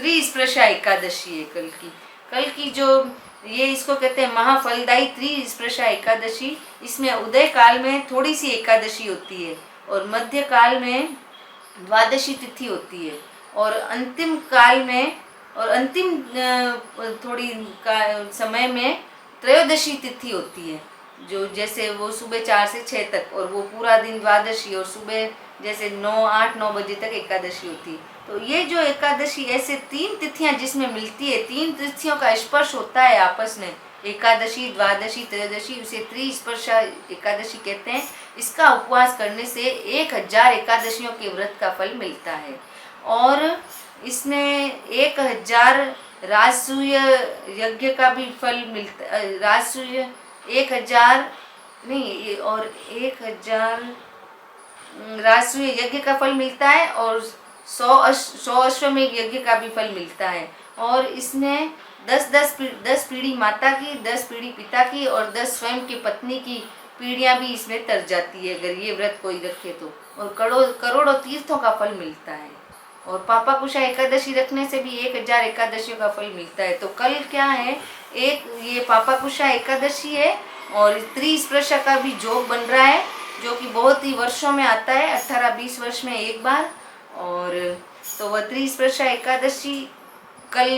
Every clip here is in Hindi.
त्रिस्पर्शा एकादशी है कल की जो ये इसको कहते हैं महाफलदायी त्रिस्पर्शा एकादशी। इसमें उदय काल में थोड़ी सी एकादशी होती है और मध्य काल में द्वादशी तिथि होती है और अंतिम काल में और अंतिम थोड़ी समय में त्रयोदशी तिथि होती है, जो जैसे वो सुबह 4 से 6 तक और वो पूरा दिन द्वादशी और सुबह जैसे 8-9 बजे तक एकादशी होती है। तो ये जो एकादशी ऐसे 3 तिथियां जिसमें मिलती है, 3 तिथियों का स्पर्श होता है आपस में, एकादशी द्वादशी त्रयोदशी, उसे त्रिस्पर्शा एकादशी कहते हैं। इसका उपवास करने से 1000 एकादशियों के व्रत का फल मिलता है और इसमें 1000 राजसूय यज्ञ का भी फल मिलता, राजसूय 1000 नहीं और 1000 राजसूय यज्ञ का फल मिलता है और 100 अश्वमेध यज्ञ का भी फल मिलता है। और इसमें 10 पीढ़ी माता की, 10 पीढ़ी पिता की और 10 स्वयं की पत्नी की पीढ़ियां भी इसमें तर जाती है अगर ये व्रत कोई रखे तो, और करोड़ों तीर्थों का फल मिलता है। और पापाकुशा एकादशी रखने से भी 1000 एकादशियों का फल मिलता है। तो कल क्या है, एक ये पापाकुशा एकादशी है और त्रिस्पर्शा का भी योग बन रहा है जो कि बहुत ही वर्षों में आता है, 18-20 वर्ष में एक बार। और तो वह त्रिस्पर्शा एकादशी कल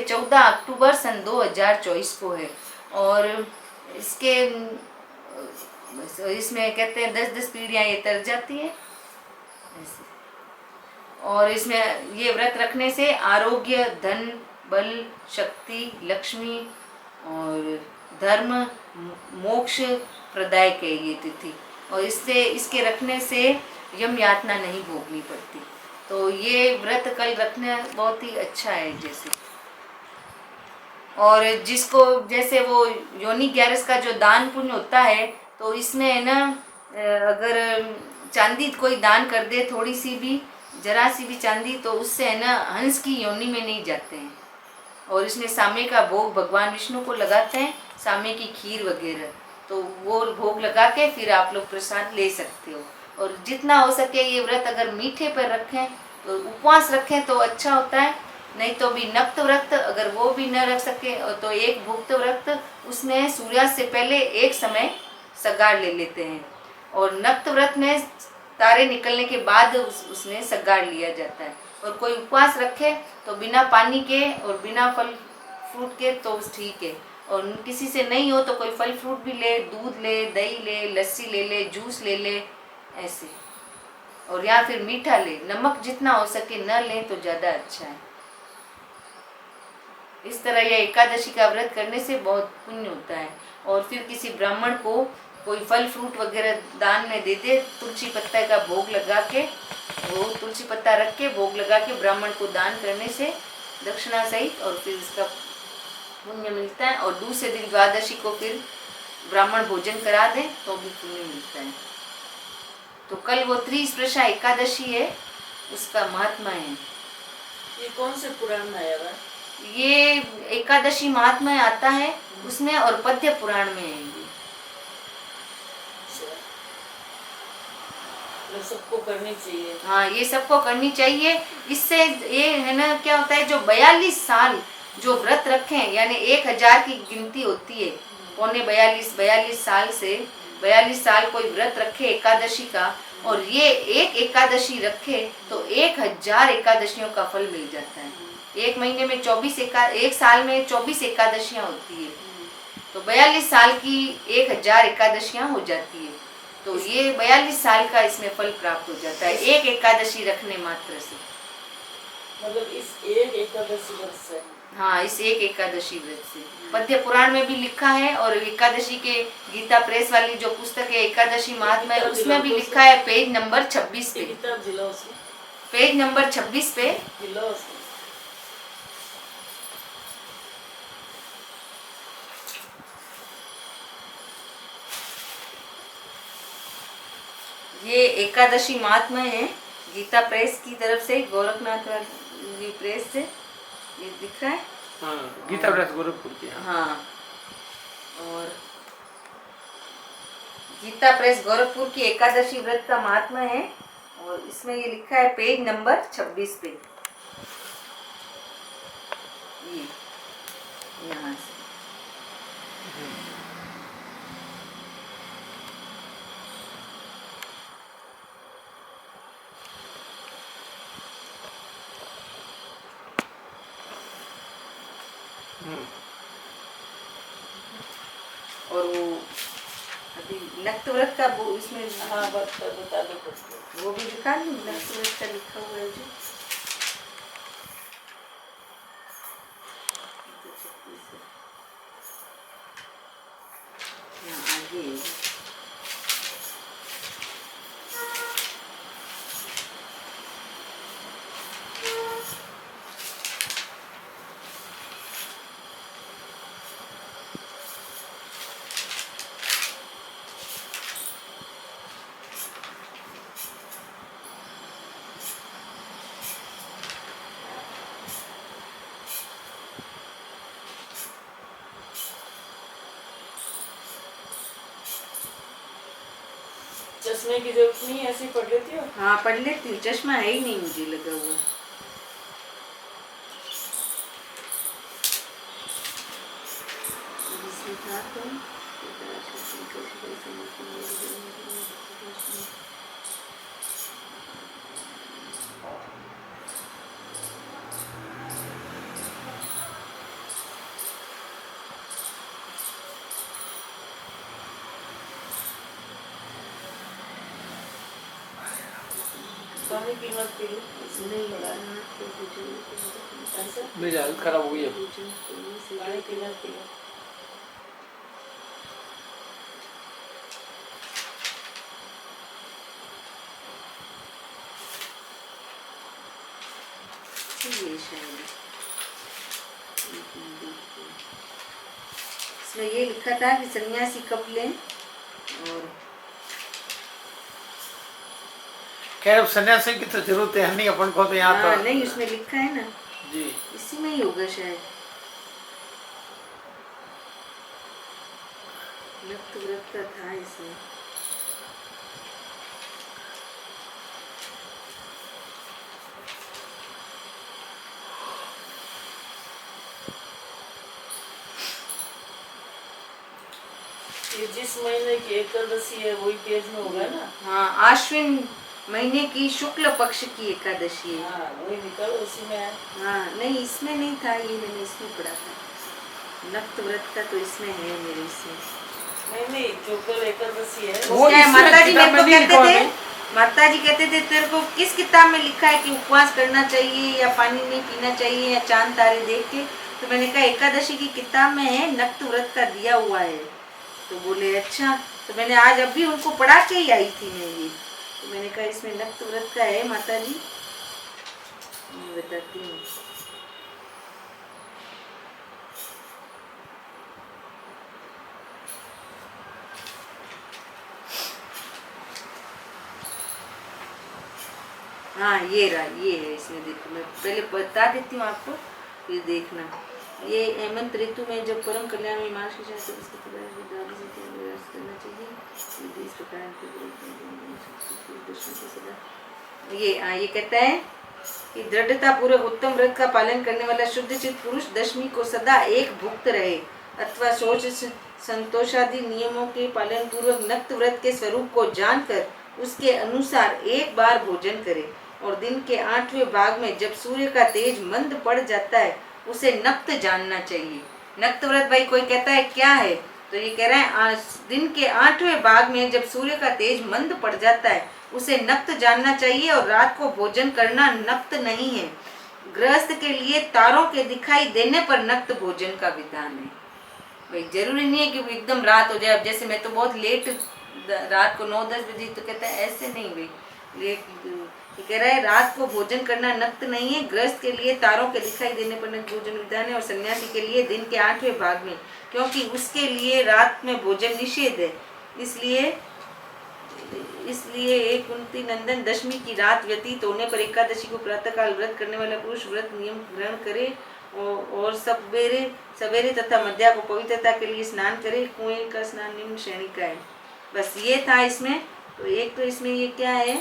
14 अक्टूबर सन 2024 को है और इसमें कहते हैं 10-10 पीढ़ियाँ ये तर जाती है और इसमें ये व्रत रखने से आरोग्य, धन, बल, शक्ति, लक्ष्मी और धर्म, मोक्ष प्रदायक है ये तिथि और इसके रखने से यम यातना नहीं भोगनी पड़ती। तो ये व्रत कल रखना बहुत ही अच्छा है। जैसे और जिसको जैसे वो योनि 11 का जो दान पुण्य होता है, तो इसमें है ना, अगर चांदी कोई दान कर दे, थोड़ी सी भी, जरा सी भी चांदी, तो उससे है ना हंस की योनि में नहीं जाते हैं। और इसमें सामे का भोग भगवान विष्णु को लगाते हैं, सामे की खीर वगैरह, तो वो भोग लगा के फिर आप लोग प्रसाद ले सकते हो। और जितना हो सके ये व्रत अगर मीठे पर रखें तो उपवास रखें तो अच्छा होता है, नहीं तो भी नक्त व्रत अगर वो भी न रख सके तो एक भुक्त व्रत, उसमें सूर्यास्त से पहले एक समय सगाड़ ले लेते हैं और नक्त व्रत में तारे निकलने के बाद उसमें सगाड़ लिया जाता है। और कोई उपवास रखे तो बिना पानी के और बिना फल फ्रूट के तो ठीक है, और किसी से नहीं हो तो कोई फल फ्रूट भी ले, दूध ले, दही ले, लस्सी ले ले, जूस ले ले ऐसे, और या फिर मीठा ले, नमक जितना हो सके न ले तो ज़्यादा अच्छा है। इस तरह यह एकादशी का व्रत करने से बहुत पुण्य होता है। और फिर किसी ब्राह्मण को कोई फल फ्रूट वगैरह दान में दे दे, तुलसी पत्ता का भोग लगा के, वो तुलसी पत्ता रख के भोग लगा के ब्राह्मण को दान करने से दक्षिणा सहित और फिर इसका पुण्य मिलता है। और दूसरे दिन द्वादशी को फिर ब्राह्मण भोजन करा दें तो भी पुण्य मिलता है। तो कल वो त्रिस्पर्शा एकादशी है, उसका महात्मा है। ये कौन से पुराण में आया हुआ? ये एकादशी महात्मा आता है उसमें और पद्य पुराण में है। ये सबको करनी चाहिए। हाँ, ये सबको करनी चाहिए। इससे ये है ना, क्या होता है, जो 42 साल जो व्रत रखें, यानी 1000 की गिनती होती है, पौने 42 साल से 42 साल कोई व्रत रखे एकादशी का, और ये एक एकादशी रखे तो 1000 एकादशियों का फल मिल जाता है। एक महीने में 1 साल में 24 एकादशियां होती है, तो 42 साल की 1000 एकादशियां हो जाती है। तो ये 42 साल का इसमें फल प्राप्त हो जाता है एक एकादशी रखने मात्र से। मतलब इस एक एकादशी व्रत से? हाँ, इस एक एकादशी व्रत से। पद्य पुराण में भी लिखा है और एकादशी के गीता प्रेस वाली जो पुस्तक है एकादशी महात्मा है, उसमें भी लिखा है पेज नंबर 26 पे। पेज नंबर 26 पे ये एकादशी महात्मा है, गीता प्रेस की तरफ से, गोरखनाथ वाली प्रेस से ये दिख रहा है। हाँ, गीता प्रेस गोरखपुर की। हाँ, और गीता प्रेस गोरखपुर की एकादशी व्रत का महात्मा है और इसमें ये लिखा है पेज नंबर 26 पे। ये यहाँ से और वो अभी नक्त व्रत का वो इसमें हाँ बता दो कुछ। वो भी दिखा दूँ, नक्त व्रत का लिखा हुआ है जो यहाँ आगे चश्मे की जरूरत नहीं है, ऐसे ही पढ़ लेती हो। हाँ पढ़ लेती हूँ, चश्मा है ही नहीं मुझे लगा हुआ। इसमें था तो पानी पीना पी लो। नहीं ऐसा मेरी हालत खराब हो गई अब। पानी पीना पी लो। ये शायद इसमें ये लिखा था कि सन्यासी कब लें और खैर अब सन्यासी की तो जरूरत है नहीं अपन को, तो यहाँ हाँ तो नहीं उसमें लिखा है ना, जी इसी में ही होगा शायद। नक्त व्रत का था इसमें। ये जिस महीने की एकादशी है वही पेज में होगा ना। हाँ आश्विन महीने की शुक्ल पक्ष की एकादशी है। हाँ वही निकल उसी में है। हाँ नहीं इसमें नहीं था, ये मैंने इसमें पढ़ा था। नक्त व्रत का तो इसमें है मेरे इसमें। नहीं जो कल एकादशी है वो क्या इसमें माता जी किताब मेरे को में नहीं कहते लिखा थे, हुआ माता जी कहते थे तेरे को किस किताब में लिखा है कि उपवास करना चाहिए या पानी नहीं पीना चाहिए या चांद तारे देख के, तो मैंने कहा एकादशी की किताब में है, नक्त व्रत का दिया हुआ है। तो बोले अच्छा, तो मैंने आज अभी उनको पढ़ा के ही आई थी मैं ये, तो मैंने कहा इसमें नक्त व्रत का है माता जी, मैं बताती हूँ। हाँ ये रहा, ये है इसमें देखो, मैं पहले बता देती हूँ आपको फिर देखना। ये हेमंत ऋतु में जब परम कल्याण में मार्ग की जाए तो इसके करना चाहिए। इस प्रकार ये कहता है कि दृढ़ता पूर्वक उत्तम व्रत का पालन करने वाला शुद्ध चित्त पुरुष दशमी को सदा एक भुक्त रहे अथवा सोच संतोषादि नियमों के पालन पूर्वक नक्त व्रत के स्वरूप को जानकर उसके अनुसार एक बार भोजन करे और दिन के 8वें भाग में जब सूर्य का तेज मंद पड़ जाता है उसे नक्त जानना चाहिए। नक्त व्रत भाई कोई कहता है क्या है, तो ये कह रहा है दिन के 8वें भाग में जब सूर्य का तेज मंद पड़ जाता है उसे नक्त जानना चाहिए और रात को भोजन करना नक्त नहीं है। गृहस्थ के लिए तारों के दिखाई देने पर नक्त भोजन का विधान है। भाई जरूरी नहीं है कि वो एकदम रात हो जाए। अब जैसे मैं तो बहुत लेट रात को 9-10 बजे, तो कहता है ऐसे नहीं भाई लेट, ये कह रहा है रात को भोजन करना नक्त नहीं है। गृहस्थ के लिए तारों के दिखाई देने पर नक्त भोजन विधान है और सन्यासी के लिए दिन के 8वें भाग में, क्योंकि उसके लिए रात में भोजन निषेध है। इसलिए एक कुंती नंदन दशमी की रात व्यतीत होने पर एकादशी को प्रातःकाल व्रत करने वाला पुरुष व्रत नियम ग्रहण करे और सवेरे तथा मध्या को पवित्रता के लिए स्नान करे। कुएं का स्नान निम्न श्रेणी का है। बस ये था इसमें। तो एक तो इसमें ये क्या है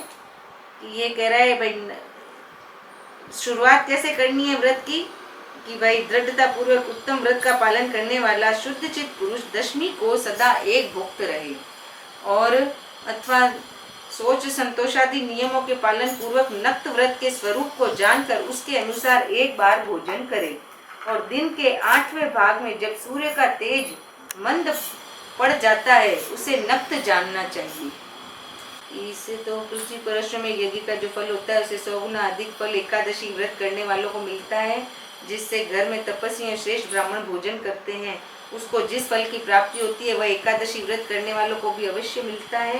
कि ये कह रहा है भाई शुरुआत कैसे करनी है व्रत की, कि भाई दृढ़ता पूर्वक उत्तम व्रत का पालन करने वाला शुद्ध चित्त पुरुष दशमी को सदा एक भुक्त रहे और अथवा सोच संतोषादि नियमों के पालन पूर्वक नक्त व्रत के स्वरूप को जानकर उसके अनुसार एक बार भोजन करे और दिन के 8वें भाग में जब सूर्य का तेज मंद पड़ जाता है उसे नक्त जानना चाहिए। इससे तो पृथ्वी पर में यज्ञ का जो फल होता है उसे 100 गुना अधिक फल एकादशी व्रत करने वालों को मिलता है। जिससे घर में तपस्वी और श्रेष्ठ ब्राह्मण भोजन करते हैं उसको जिस फल की प्राप्ति होती है वह एकादशी व्रत करने वालों को भी अवश्य मिलता है।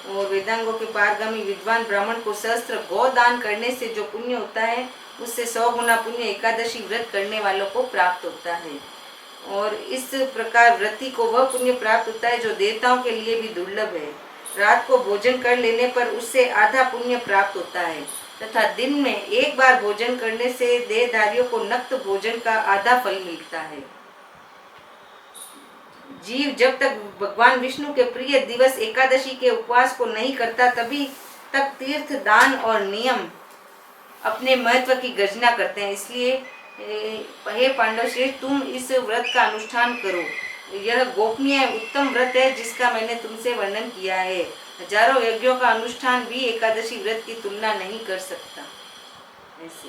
और वेदांगों के पारगामी विद्वान ब्राह्मण को सहस्त्र गोदान करने से जो पुण्य होता है उससे 100 गुना पुण्य एकादशी व्रत करने वालों को प्राप्त होता है। और इस प्रकार व्रती को वह पुण्य प्राप्त होता है जो देवताओं के लिए भी दुर्लभ है। रात को भोजन कर लेने पर उससे आधा पुण्य प्राप्त होता है तथा दिन में एक बार भोजन करने से देहधारियों को नक्त भोजन का आधा फल मिलता है। जीव जब तक भगवान विष्णु के प्रिय दिवस एकादशी के उपवास को नहीं करता तभी तक तीर्थ दान और नियम अपने महत्व की गर्जना करते हैं। इसलिए हे पांडव श्रेष्ठ तुम इस व्रत का अनुष्ठान करो। यह गोपनीय उत्तम व्रत है जिसका मैंने तुमसे वर्णन किया है। हजारों यज्ञों का अनुष्ठान भी एकादशी व्रत की तुलना नहीं कर सकता। ऐसे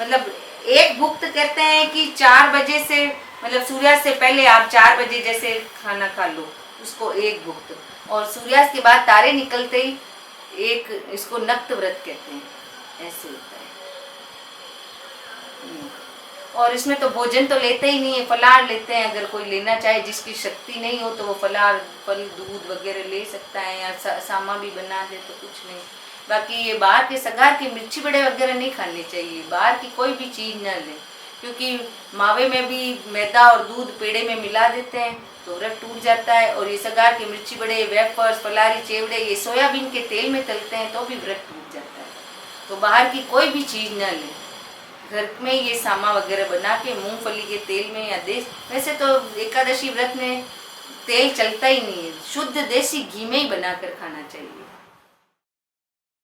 मतलब एक भुक्त कहते हैं कि 4 बजे से मतलब सूर्यास्त से पहले आप 4 बजे जैसे खाना खा लो उसको एक भुक्त, और सूर्यास्त के बाद तारे निकलते ही एक, इसको नक्त व्रत कहते हैं। ऐसे होता है। और इसमें तो भोजन तो लेते ही नहीं है, फलाहार लेते हैं। अगर कोई लेना चाहे जिसकी शक्ति नहीं हो तो वो फलाहार फल दूध वगैरह ले सकता है या सामा भी बना दे तो कुछ नहीं। बाकी ये बाहर के सगार के मिर्ची बड़े वगैरह नहीं खाने चाहिए, बाहर की कोई भी चीज़ न लें क्योंकि मावे में भी मैदा और दूध पेड़े में मिला देते हैं तो व्रत टूट जाता है। और ये सगार के मिर्ची बड़े, वेफर्स, फलारी चेवड़े ये सोयाबीन के तेल में तलते हैं तो भी व्रत टूट जाता है। तो बाहर की कोई भी चीज़ न लें, घर में ये सामा वगैरह बना के मूंगफली के तेल में या वैसे तो एकादशी व्रत में तेल चलता ही नहीं है, शुद्ध देसी घी में ही बनाकर खाना चाहिए।